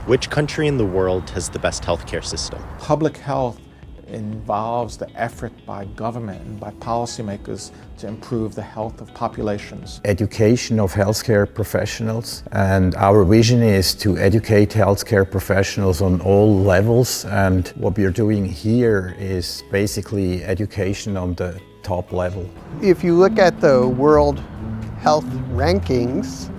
Which country in the world has the best healthcare system? Public health involves the effort by government and by policymakers to improve the health of populations. Education of healthcare professionals, and our vision is to educate healthcare professionals on all levels, and what we are doing here is basically education on the top level. If you look at the World Health Rankings,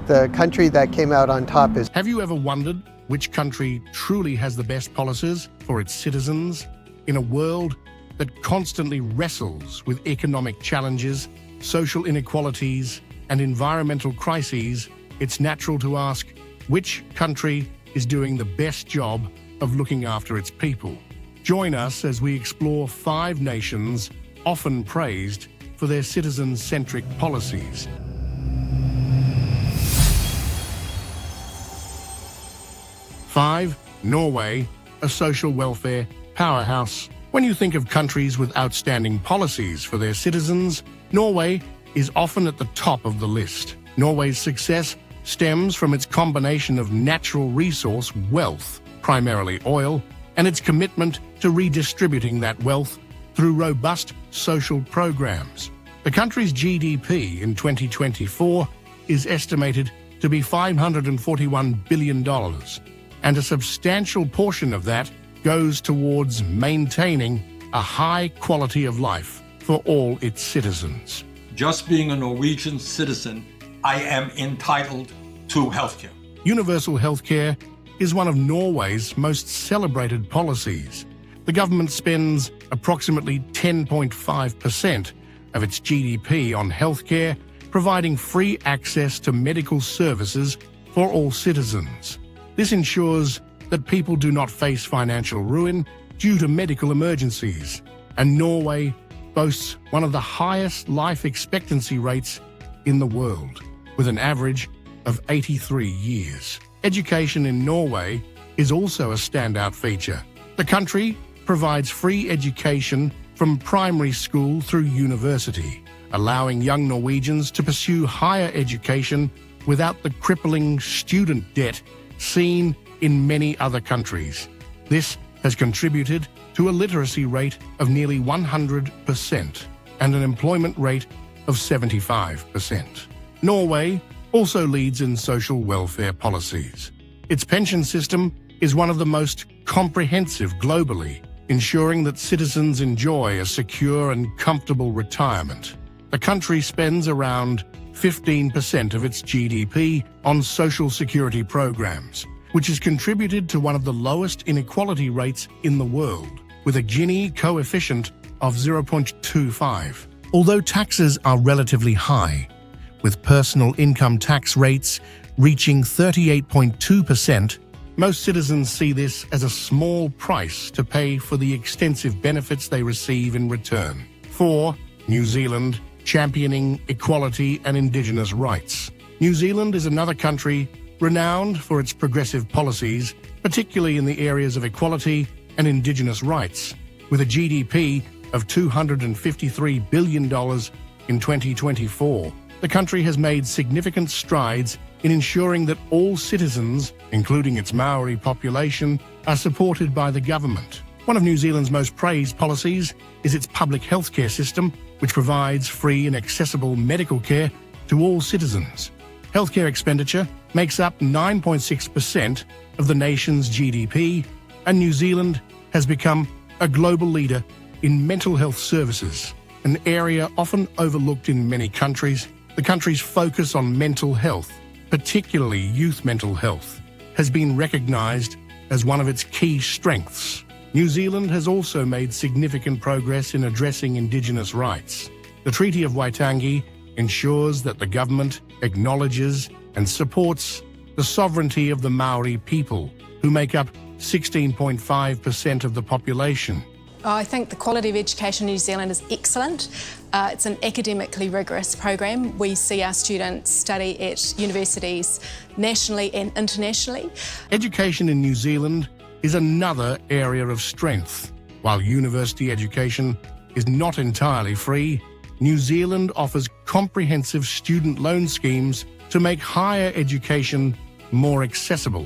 the country that came out on top is... Have you ever wondered which country truly has the best policies for its citizens? In a world that constantly wrestles with economic challenges, social inequalities, and environmental crises, it's natural to ask which country is doing the best job of looking after its people. Join us as we explore 5 nations often praised for their citizen-centric policies. Five, Norway, a social welfare powerhouse. When you think of countries with outstanding policies for their citizens, Norway is often at the top of the list. Norway's success stems from its combination of natural resource wealth, primarily oil, and its commitment to redistributing that wealth through robust social programs. The country's GDP in 2024 is estimated to be $541 billion, and a substantial portion of that goes towards maintaining a high quality of life for all its citizens. Just being a Norwegian citizen, I am entitled to healthcare. Universal healthcare is one of Norway's most celebrated policies. The government spends approximately 10.5% of its GDP on healthcare, providing free access to medical services for all citizens. This ensures that people do not face financial ruin due to medical emergencies, and Norway boasts one of the highest life expectancy rates in the world, with an average of 83 years. Education in Norway is also a standout feature. The country provides free education from primary school through university, allowing young Norwegians to pursue higher education without the crippling student debt seen in many other countries. This has contributed to a literacy rate of nearly 100% and an employment rate of 75%. Norway also leads in social welfare policies. Its pension system is one of the most comprehensive globally, ensuring that citizens enjoy a secure and comfortable retirement. The country spends around 15% of its GDP on social security programs, which has contributed to one of the lowest inequality rates in the world, with a Gini coefficient of 0.25. Although taxes are relatively high, with personal income tax rates reaching 38.2%, most citizens see this as a small price to pay for the extensive benefits they receive in return. 4. New Zealand, championing equality and Indigenous rights. New Zealand is another country renowned for its progressive policies, particularly in the areas of equality and Indigenous rights. With a GDP of $253 billion in 2024, the country has made significant strides in ensuring that all citizens, including its Maori population, are supported by the government. One of New Zealand's most praised policies is its public healthcare system, which provides free and accessible medical care to all citizens. Healthcare expenditure makes up 9.6% of the nation's GDP, and New Zealand has become a global leader in mental health services, an area often overlooked in many countries. The country's focus on mental health, particularly youth mental health, has been recognized as one of its key strengths. New Zealand has also made significant progress in addressing Indigenous rights. The Treaty of Waitangi ensures that the government acknowledges and supports the sovereignty of the Maori people, who make up 16.5% of the population. I think the quality of education in New Zealand is excellent. It's an academically rigorous program. We see our students study at universities nationally and internationally. Education in New Zealand is another area of strength. While university education is not entirely free, New Zealand offers comprehensive student loan schemes to make higher education more accessible.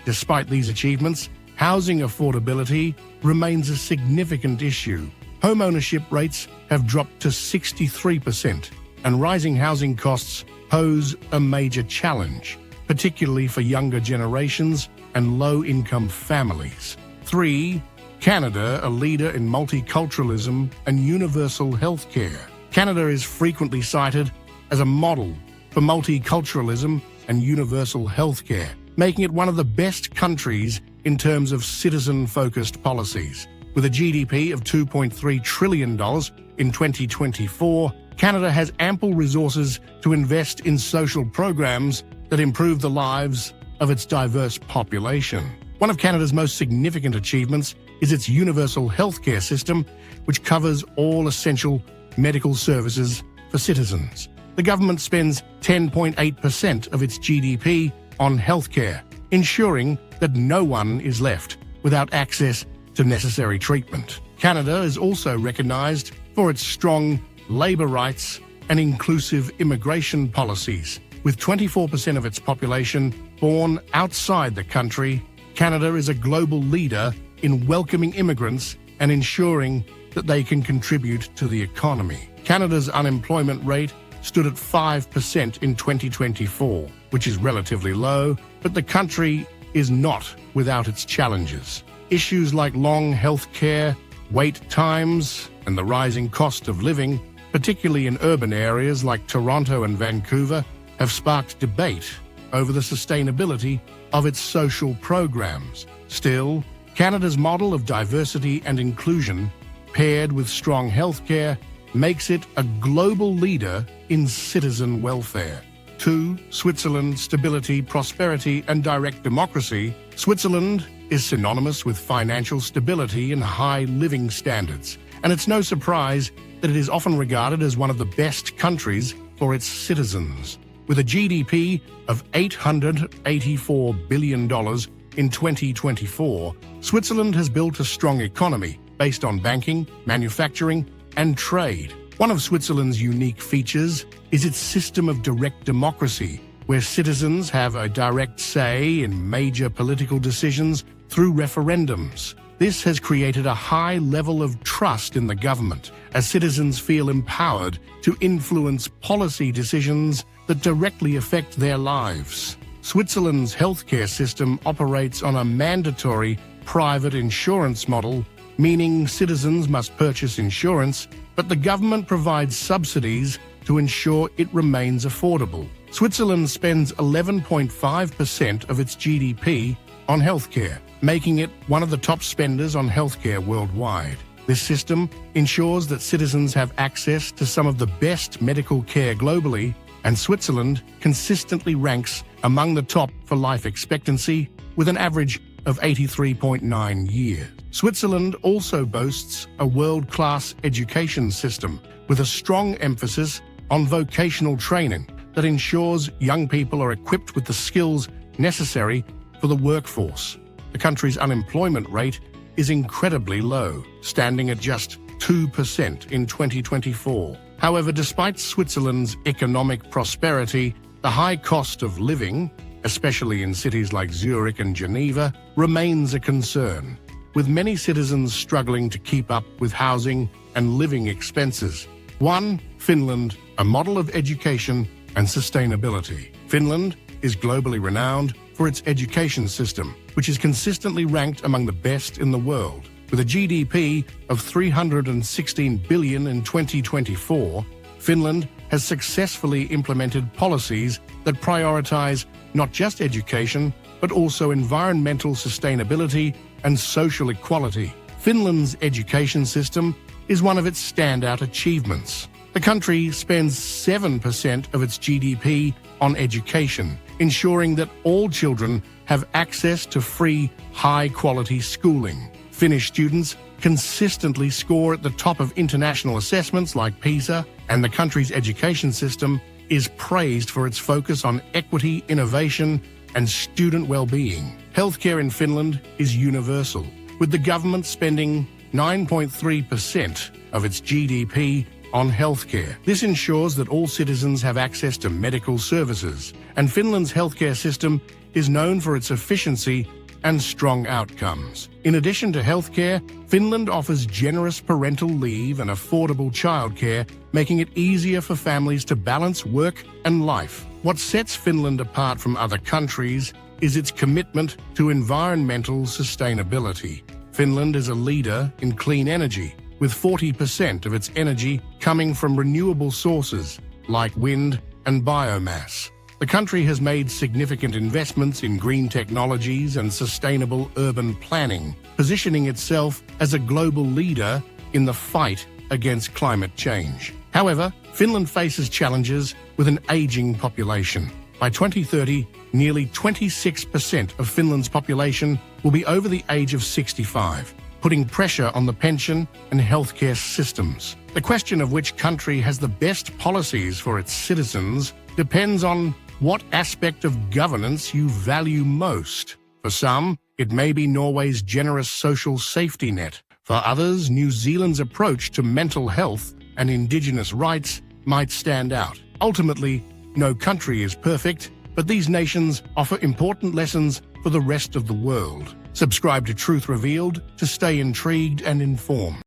Despite these achievements, housing affordability remains a significant issue. Home ownership rates have dropped to 63%, and rising housing costs pose a major challenge, particularly for younger generations and low-income families. 3. Canada, a leader in multiculturalism and universal healthcare. Canada is frequently cited as a model for multiculturalism and universal healthcare, making it one of the best countries in terms of citizen-focused policies. With a GDP of $2.3 trillion in 2024, Canada has ample resources to invest in social programs that improve the lives of its diverse population. One of Canada's most significant achievements is its universal healthcare system, which covers all essential medical services for citizens. The government spends 10.8% of its GDP on healthcare, ensuring that no one is left without access to necessary treatment. Canada is also recognized for its strong labor rights and inclusive immigration policies. With 24% of its population born outside the country, Canada is a global leader in welcoming immigrants and ensuring that they can contribute to the economy. Canada's unemployment rate stood at 5% in 2024, which is relatively low, but the country is not without its challenges. Issues like long health care, wait times, and the rising cost of living, particularly in urban areas like Toronto and Vancouver, have sparked debate over the sustainability of its social programs. Still, Canada's model of diversity and inclusion, paired with strong healthcare, makes it a global leader in citizen welfare. 2. Switzerland, stability, prosperity, and direct democracy. Switzerland is synonymous with financial stability and high living standards, and it's no surprise that it is often regarded as one of the best countries for its citizens. With a GDP of $884 billion in 2024, Switzerland has built a strong economy based on banking, manufacturing, and trade. One of Switzerland's unique features is its system of direct democracy, where citizens have a direct say in major political decisions through referendums. This has created a high level of trust in the government, as citizens feel empowered to influence policy decisions that directly affect their lives. Switzerland's healthcare system operates on a mandatory private insurance model, meaning citizens must purchase insurance, but the government provides subsidies to ensure it remains affordable. Switzerland spends 11.5% of its GDP on healthcare, making it one of the top spenders on healthcare worldwide. This system ensures that citizens have access to some of the best medical care globally, and Switzerland consistently ranks among the top for life expectancy, with an average of 83.9 years. Switzerland also boasts a world-class education system with a strong emphasis on vocational training that ensures young people are equipped with the skills necessary for the workforce. The country's unemployment rate is incredibly low, standing at just 2% in 2024. However, despite Switzerland's economic prosperity, the high cost of living, especially in cities like Zurich and Geneva, remains a concern, with many citizens struggling to keep up with housing and living expenses. 1. Finland, a model of education and sustainability. Finland is globally renowned for its education system, which is consistently ranked among the best in the world. With a GDP of $316 billion in 2024, Finland has successfully implemented policies that prioritize not just education, but also environmental sustainability and social equality. Finland's education system is one of its standout achievements. The country spends 7% of its GDP on education, ensuring that all children have access to free, high-quality schooling. Finnish students consistently score at the top of international assessments like PISA, and the country's education system is praised for its focus on equity, innovation, and student well-being. Healthcare in Finland is universal, with the government spending 9.3% of its GDP on healthcare. This ensures that all citizens have access to medical services, and Finland's healthcare system is known for its efficiency and strong outcomes. In addition to healthcare, Finland offers generous parental leave and affordable childcare, making it easier for families to balance work and life. What sets Finland apart from other countries is its commitment to environmental sustainability. Finland is a leader in clean energy, with 40% of its energy coming from renewable sources like wind and biomass. The country has made significant investments in green technologies and sustainable urban planning, positioning itself as a global leader in the fight against climate change. However, Finland faces challenges with an aging population. By 2030, nearly 26% of Finland's population will be over the age of 65, putting pressure on the pension and healthcare systems. The question of which country has the best policies for its citizens depends on what aspect of governance you value most. For some, it may be Norway's generous social safety net. For others, New Zealand's approach to mental health and Indigenous rights might stand out. Ultimately, no country is perfect, but these nations offer important lessons for the rest of the world. Subscribe to Truth Revealed to stay intrigued and informed.